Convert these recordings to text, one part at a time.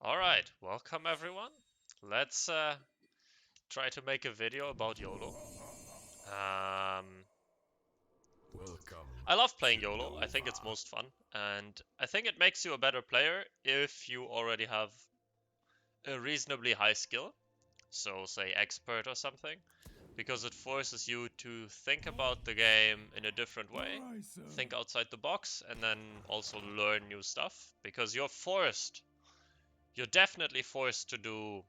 Alright, welcome everyone. Let's try to make a video about YOLO. I love playing YOLO, I think it's most fun, and I think it makes you a better player if you already have a reasonably high skill, so say expert or something, because it forces you to think about the game in a different way, think outside the box, and then also learn new stuff, because you're definitely forced to do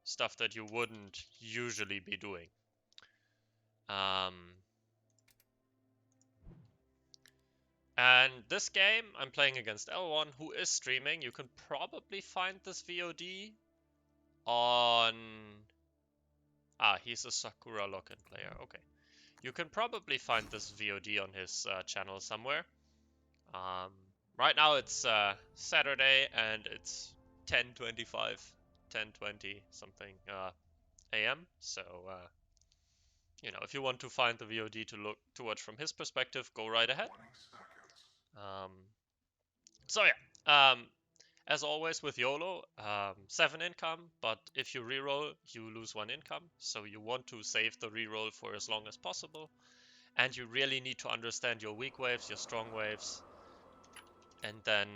stuff that you wouldn't usually be doing. And this game, I'm playing against L1, who is streaming. You can probably find this VOD on... he's a Sakura Lock-in player. Okay. You can probably find this VOD on his channel somewhere. Right now it's Saturday and it's 10:25, 10:20 something a.m. So if you want to find the VOD to watch from his perspective, go right ahead. So yeah, as always with YOLO, 7 income, but if you reroll, you lose 1 income. So you want to save the reroll for as long as possible, and you really need to understand your weak waves, your strong waves, and then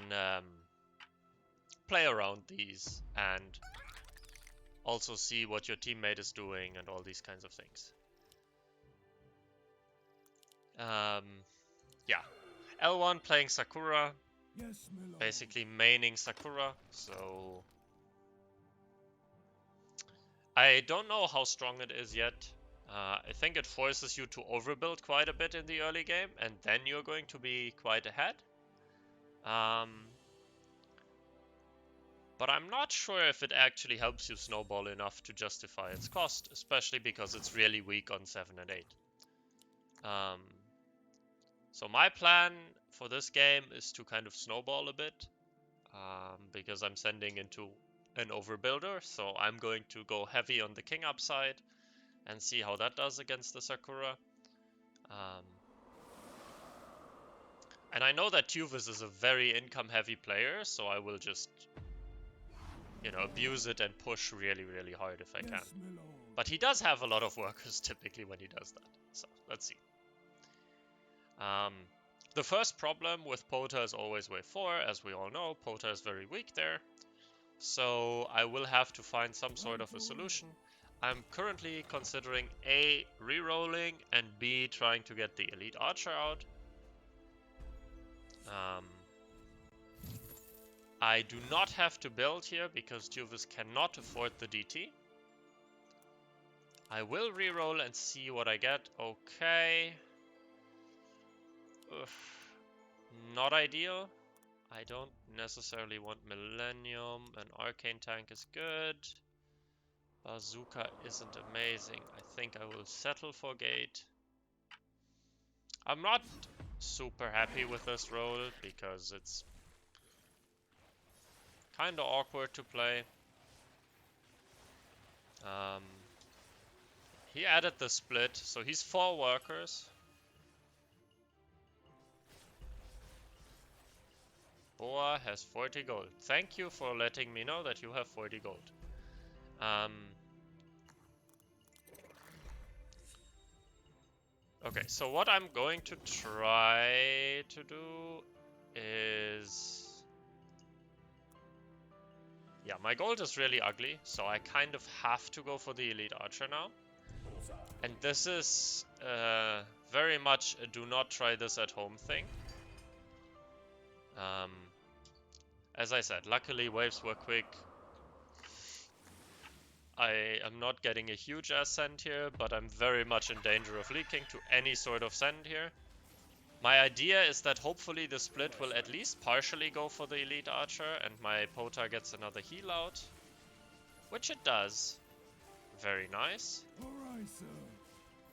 play around these and also see what your teammate is doing and all these kinds of things. Yeah, L1 playing Sakura, basically maining Sakura, so I don't know how strong it is yet. I think it forces you to overbuild quite a bit in the early game, and then you're going to be quite ahead. But I'm not sure if it actually helps you snowball enough to justify its cost, especially because it's really weak on 7 and 8. So my plan for this game is to kind of snowball a bit, because I'm sending into an overbuilder, so I'm going to go heavy on the king upside and see how that does against the Sakura. And I know that Tuvis is a very income-heavy player, so I will just, abuse it and push really, really hard if I can. But he does have a lot of workers typically when he does that, so let's see. The first problem with Pota is always wave 4, as we all know. Pota is very weak there, so I will have to find some sort of a solution. I'm currently considering A, re-rolling, and B, trying to get the elite archer out. I do not have to build here because Tuvis cannot afford the DT. I will reroll and see what I get. Okay. Not ideal. I don't necessarily want Millennium. An Arcane Tank is good. Bazooka isn't amazing. I think I will settle for Gate. I'm not super happy with this roll because it's kind of awkward to play. He added the split, so he's 4 workers. Boa has 40 gold. Thank you for letting me know that you have 40 gold. Okay, so what I'm going to try to do is... Yeah, my gold is really ugly, so I kind of have to go for the elite archer now. And this is very much a do not try this at home thing. As I said, luckily waves were quick. I am not getting a huge ass send here, but I'm very much in danger of leaking to any sort of send here. My idea is that hopefully the split will at least partially go for the elite archer and my Pota gets another heal out. Which it does. Very nice.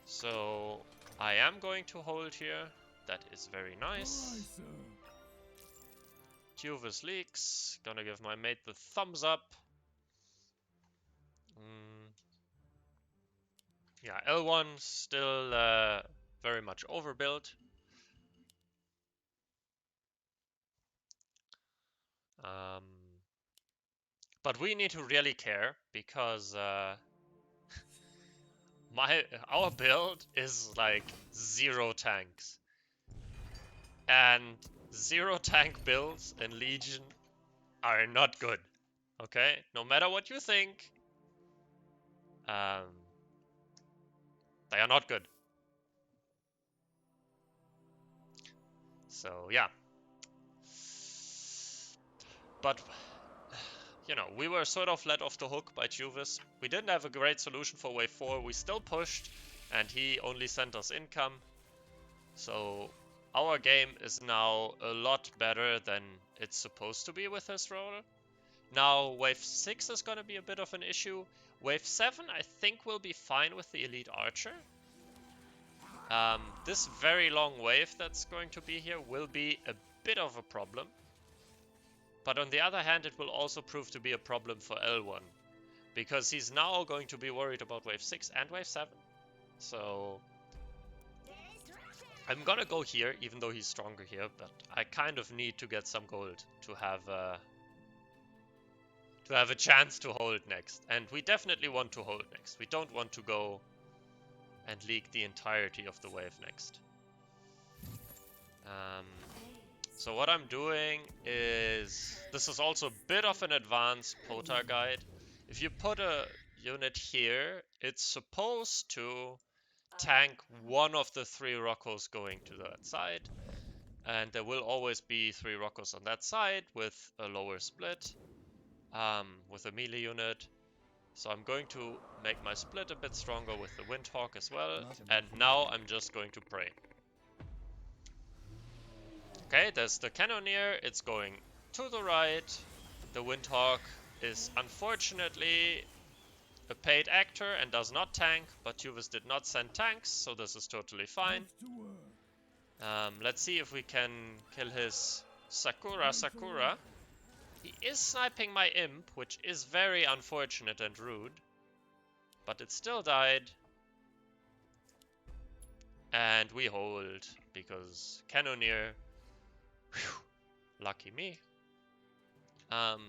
So I am going to hold here. That is very nice. Tuvis leaks. Gonna give my mate the thumbs up. Yeah, L1 still very much overbuilt. But we need to really care because our build is like 0 tanks. And 0 tank builds in Legion are not good. Okay? No matter what you think, they are not good. So, yeah. But, you know, we were sort of let off the hook by Juvis. We didn't have a great solution for wave 4. We still pushed, and he only sent us income. So, our game is now a lot better than it's supposed to be with his role. Now, wave 6 is going to be a bit of an issue. Wave 7, I think, will be fine with the Elite Archer. This very long wave that's going to be here will be a bit of a problem. But on the other hand, it will also prove to be a problem for L1. Because he's now going to be worried about wave 6 and wave 7. So I'm gonna go here, even though he's stronger here. But I kind of need to get some gold to have a chance to hold next. And we definitely want to hold next. We don't want to go and leak the entirety of the wave next. So what I'm doing is... This is also a bit of an advanced Pota guide. If you put a unit here, it's supposed to tank one of the 3 Roccos going to that side. And there will always be 3 Roccos on that side with a lower split. With a melee unit. So I'm going to make my split a bit stronger with the Windhawk as well. And now I'm just going to pray. Okay, there's the Cannoneer. It's going to the right. The Windhawk is unfortunately a paid actor and does not tank. But Juvis did not send tanks, so this is totally fine. Let's see if we can kill his Sakura. He is sniping my imp, which is very unfortunate and rude. But it still died. And we hold, because Cannoneer... Whew, lucky me. And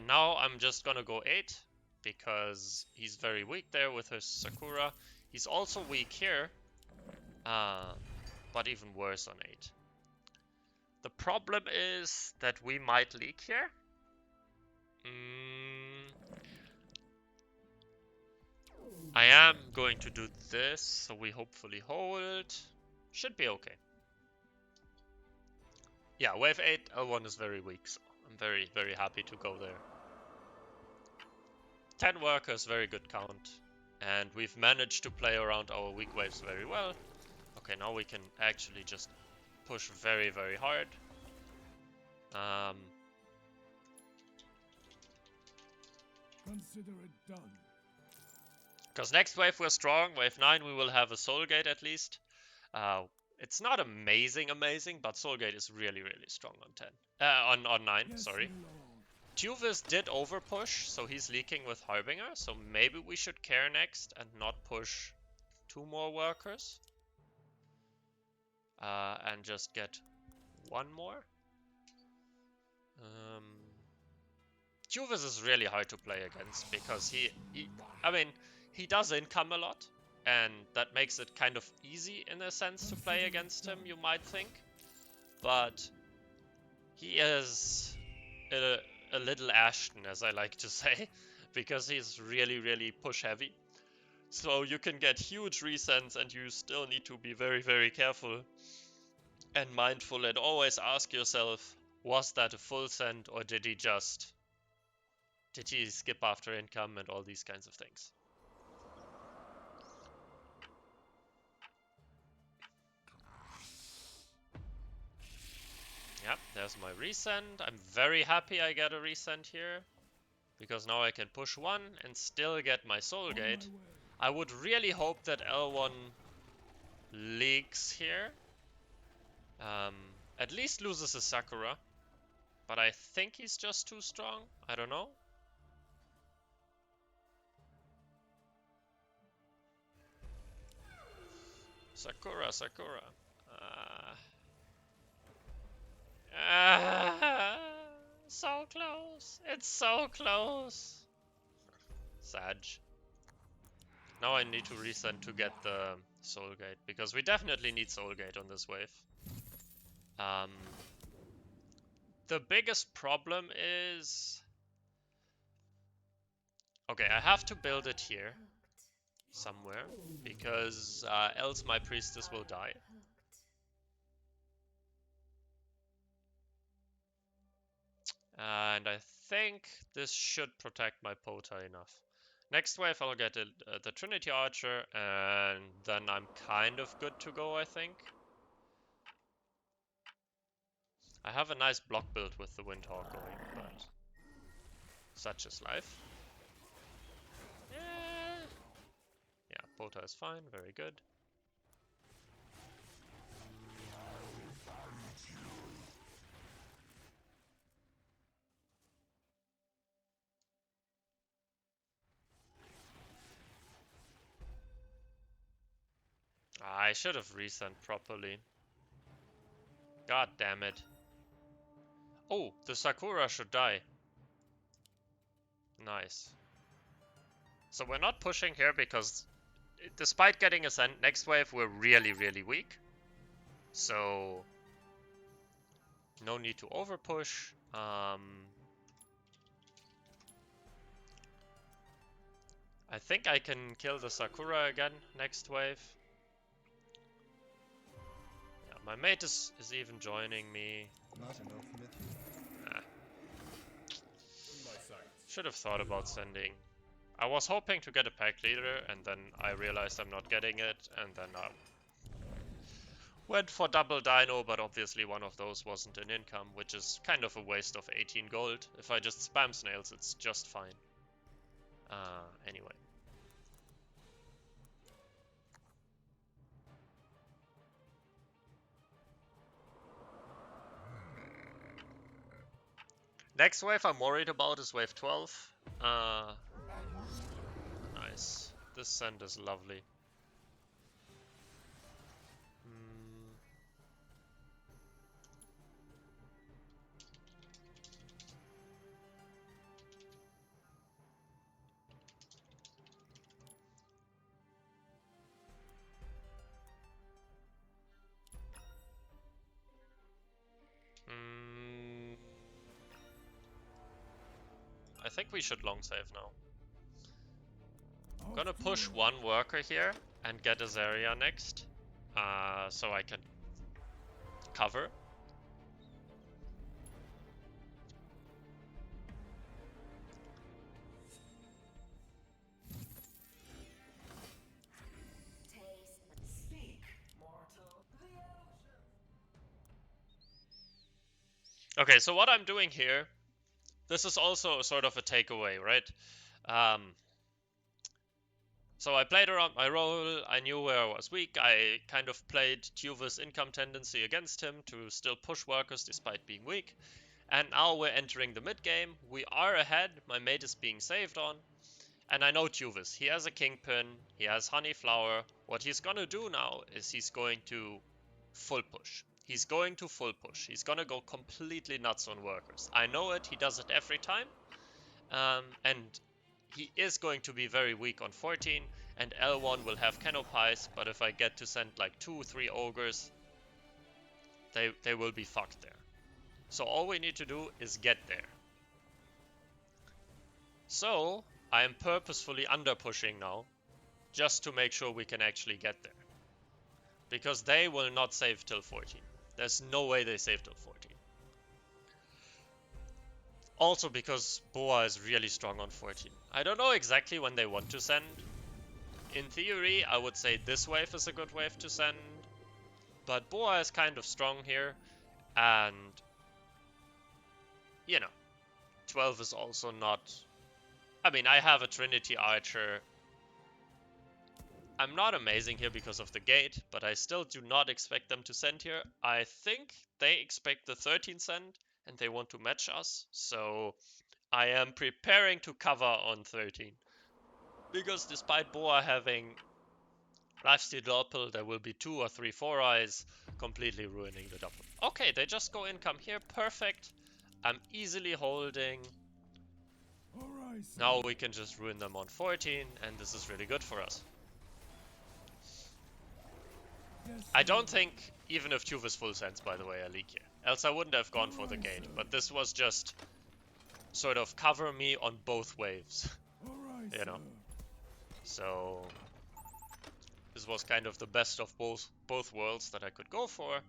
now I'm just gonna go 8, because he's very weak there with his Sakura. He's also weak here, but even worse on 8. The problem is that we might leak here. I am going to do this, so we hopefully hold. Should be okay. Yeah, wave 8, L1 is very weak, so I'm very, very happy to go there. 10 workers, very good count. And we've managed to play around our weak waves very well. Okay, now we can actually just push very, very hard. Consider it done. Because next wave we're strong. Wave 9 we will have a Soul Gate at least. It's not amazing, but Soul Gate is really, really strong on 10. On 9, yes, sorry. Juvis did overpush, so he's leaking with Harbinger. So maybe we should care next and not push 2 more workers. And just get 1 more. Juvis is really hard to play against because he does income a lot, and that makes it kind of easy in a sense to play against him, you might think. But he is a little Ashton, as I like to say, because he's really, really push heavy. So you can get huge resends and you still need to be very, very careful and mindful and always ask yourself, was that a full send or did he skip after income and all these kinds of things? Yep, there's my resend. I'm very happy I get a resend here, because now I can push 1 and still get my Soul Gate. I would really hope that L1 leaks here. At least loses a Sakura. But I think he's just too strong. I don't know. Sakura. So close. It's so close. Sag. Now I need to resend to get the Soul Gate, because we definitely need Soul Gate on this wave. The biggest problem is... Okay, I have to build it here somewhere, because else my priestess will die. And I think this should protect my Pota enough. Next wave I'll get the Trinity Archer, and then I'm kind of good to go, I think. I have a nice block build with the Windhawk going, but such is life. Yeah, Pota is fine, very good. I should have resent properly. God damn it. Oh, the Sakura should die. Nice. So we're not pushing here because despite getting Ascent next wave, we're really, really weak. So no need to overpush. I think I can kill the Sakura again next wave. Yeah, my mate is even joining me. Not enough myth. Should have thought about sending. I was hoping to get a pack leader, and then I realized I'm not getting it, and then I went for double dino, but obviously one of those wasn't an income, which is kind of a waste of 18 gold. If I just spam snails, it's just fine. Anyway. Next wave I'm worried about is wave 12. Nice. This send is lovely. I think we should long save now. I'm gonna push one worker here and get a Zarya next, so I can cover. Okay, so what I'm doing here, this is also sort of a takeaway, right? So I played around my role, I knew where I was weak, I kind of played Tuva's income tendency against him to still push workers despite being weak. And now we're entering the mid game, we are ahead, my mate is being saved on. And I know Tuvis, he has a Kingpin, he has Honeyflower. What he's gonna do now is he's going to full push. He's going to full push. He's gonna go completely nuts on workers. I know it, he does it every time. And he is going to be very weak on 14, and L1 will have Canopies, but if I get to send like 2-3 ogres, they will be fucked there. So all we need to do is get there. So I am purposefully under pushing now, just to make sure we can actually get there. Because they will not save till 14. There's no way they save till 14. Also because Boa is really strong on 14. I don't know exactly when they want to send. In theory, I would say this wave is a good wave to send. But Boa is kind of strong here. And, you know, 12 is also not... I mean, I have a Trinity Archer. I'm not amazing here because of the gate, but I still do not expect them to send here. I think they expect the 13 send, and they want to match us. So I am preparing to cover on 13. Because despite Boa having lifesteal doppel, there will be 2 or 3 4-eyes, completely ruining the double. Okay, they just go income here, perfect. I'm easily holding. Alright, sir. Now we can just ruin them on 14, and this is really good for us. Yes, I sir. don't think, even if Tuve is full sense, by the way, I leak here. Else I wouldn't have gone for the gate, but this was just sort of cover me on both waves, Alright, you know? sir. So this was kind of the best of both worlds that I could go for.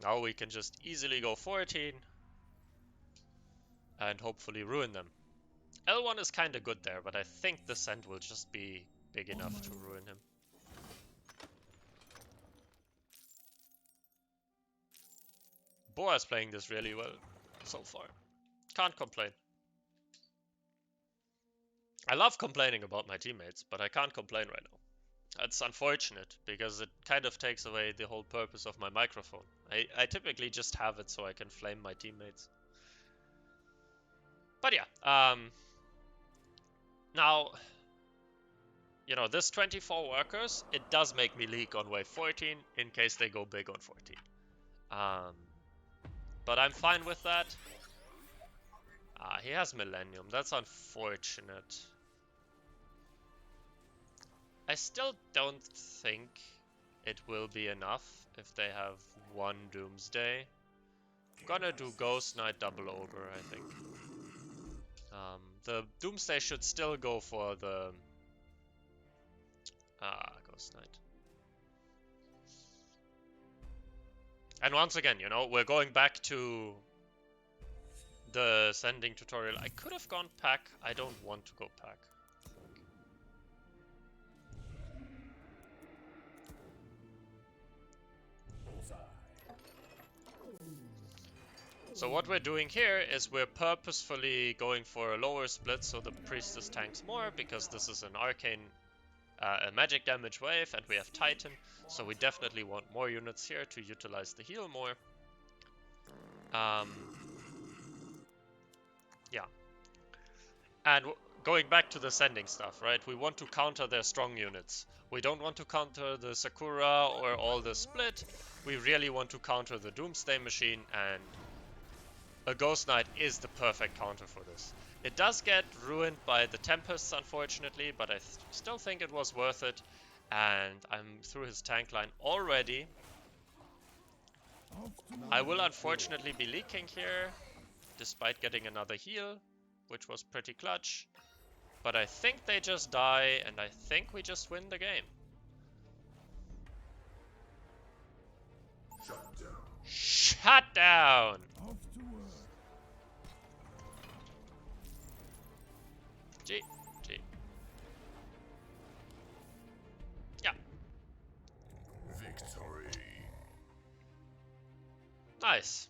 Now we can just easily go 14 and hopefully ruin them. L1 is kinda good there, but I think the send will just be big enough to ruin him. Boa is playing this really well so far. Can't complain. I love complaining about my teammates, but I can't complain right now. That's unfortunate, because it kind of takes away the whole purpose of my microphone. I typically just have it so I can flame my teammates. But yeah, now, you know, this 24 workers, it does make me leak on wave 14 in case they go big on 14. But I'm fine with that. He has Millennium. That's unfortunate. I still don't think it will be enough if they have one Doomsday. I'm gonna do Ghost Knight double ogre, I think. The Doomsday should still go for the Ghost Knight. And once again, you know, we're going back to the sending tutorial. I could have gone pack. I don't want to go pack. So what we're doing here is we're purposefully going for a lower split so the Priestess tanks more, because this is an arcane, a magic damage wave, and we have Titan, so we definitely want more units here to utilize the heal more. Yeah. And going back to the sending stuff, right? We want to counter their strong units. We don't want to counter the Sakura or all the split. We really want to counter the Doomsday Machine, and a Ghost Knight is the perfect counter for this. It does get ruined by the Tempests, unfortunately, but I still think it was worth it. And I'm through his tank line already. I will unfortunately be leaking here, despite getting another heal, which was pretty clutch. But I think they just die, and I think we just win the game. Shut down! G. Yeah. Victory. Nice.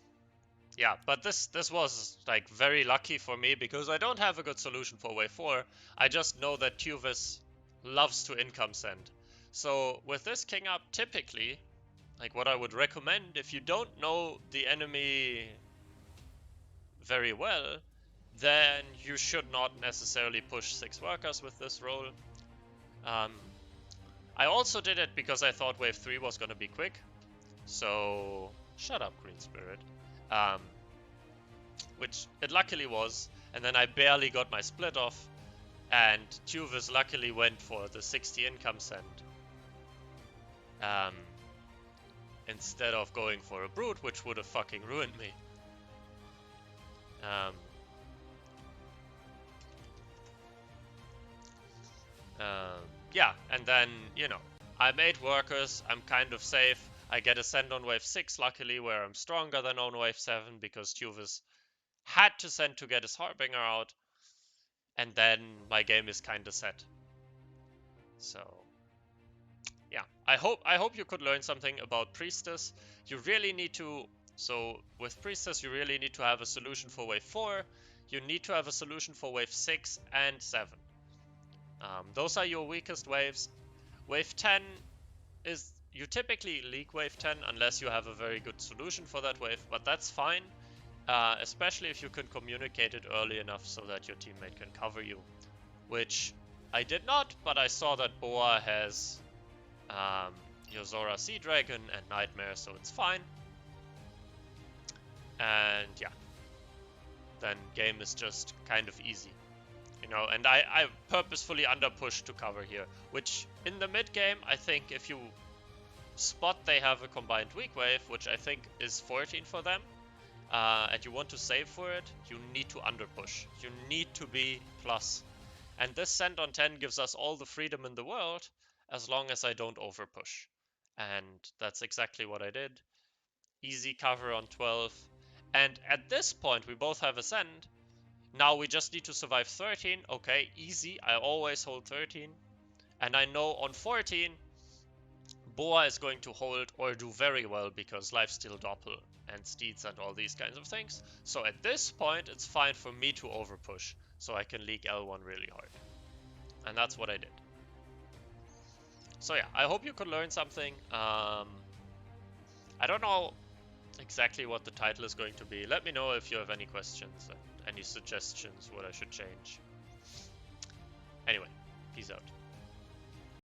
Yeah, but this was like very lucky for me because I don't have a good solution for wave 4. I just know that Tuvis loves to income send. So with this king up, typically, like what I would recommend if you don't know the enemy very well, then you should not necessarily push 6 workers with this roll. I also did it because I thought wave 3 was gonna be quick. So, shut up, Green Spirit. Which it luckily was, and then I barely got my split off, and Tuvis luckily went for the 60 income send. Instead of going for a Brute, which would have fucking ruined me. Yeah, and then, you know, I made workers, I'm kind of safe. I get a send on wave 6, luckily, where I'm stronger than on wave 7, because Tuvis had to send to get his Harbinger out. And then my game is kind of set. So, yeah. I hope you could learn something about Priestess. You really need to... So, with Priestess, you really need to have a solution for wave 4. You need to have a solution for wave 6 and 7. Those are your weakest waves. Wave 10 is... You typically leak wave 10 unless you have a very good solution for that wave, but that's fine. Especially if you can communicate it early enough so that your teammate can cover you. Which I did not, but I saw that Boa has your Zora Sea Dragon and Nightmare, so it's fine. And yeah, then game is just kind of easy. You know, and I purposefully underpush to cover here, which in the mid game, I think if you spot they have a combined weak wave, which I think is 14 for them, and you want to save for it, you need to underpush. You need to be plus. And this send on 10 gives us all the freedom in the world, as long as I don't overpush. And that's exactly what I did. Easy cover on 12. And at this point, we both have Ascend. Now we just need to survive 13. Okay, easy. I always hold 13. And I know on 14, Boa is going to hold or do very well because lifesteal doppel and steeds and all these kinds of things. So at this point, it's fine for me to overpush, so I can leak L1 really hard. And that's what I did. So yeah, I hope you could learn something. I don't know exactly what the title is going to be. Let me know if you have any questions and any suggestions what I should change. Anyway, peace out.